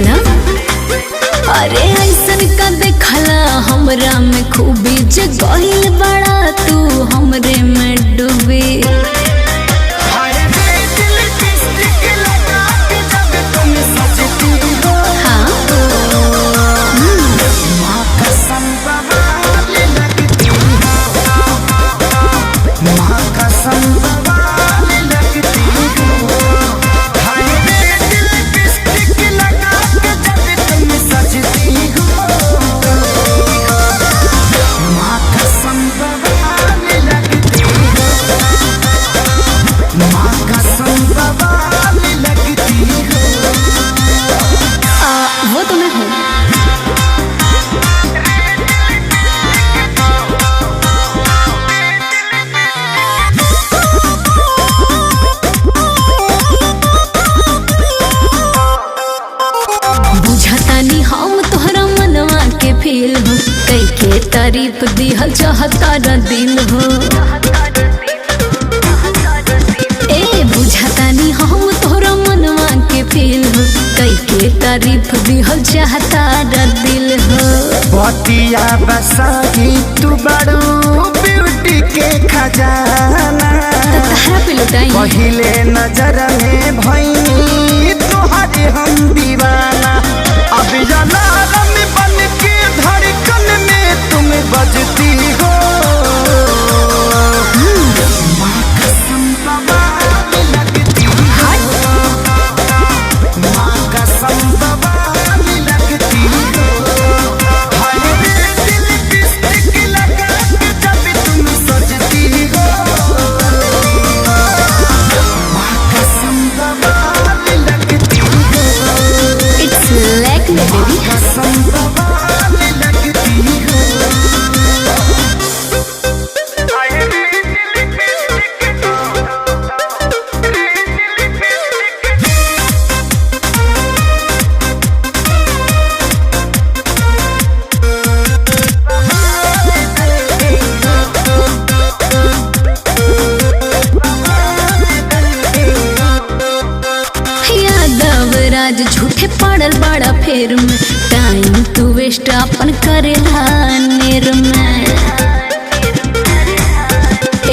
बोला अरे ऐसन का देखला हमरा में खूबी जे गहिल बड़ा तू हमरे में डूबी वो तो मैं हूँ। बुझतानी हम तोहरा मनवा के फील हो कई के तारीफ दिहल चाहता दिल हो ए बुझतानी हम तोहरा मनवा के फील हो कई के तारीफ दिहल चाहता दिल हो बतिया बसाही तू बड़ू ब्यूटी के खजाना पहिले नजर में भईनी तोहरे हम दीवाना अब अलार्म बन के धड़कन में तुम बजती हो माँ कसम बवाल लगती हो माँ कसम बवाल लगती हो हाय रे दिल लिपस्टिक लगा के जब तुम सजती हो माँ कसम बवाल लगती हो इट्स लाइक मी बेबी कसम बवाल लगती हो यादव राज झूठे पड़ल बड़ा फेर में टाइम तू वेस्ट अपन करेला नेर में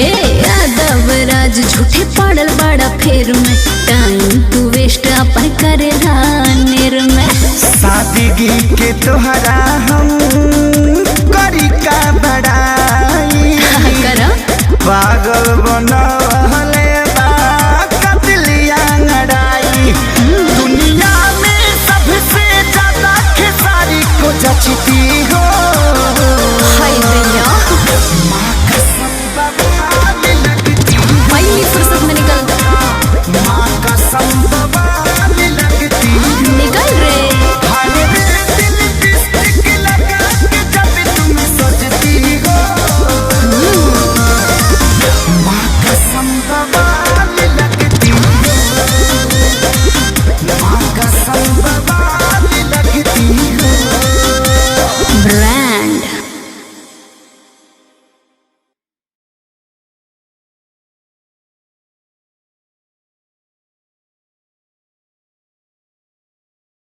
ए यादव राज झूठे पड़ल बड़ा फेर में टाइम तू वेस्ट अपन करेला नेर में सादगी के तोहरा हम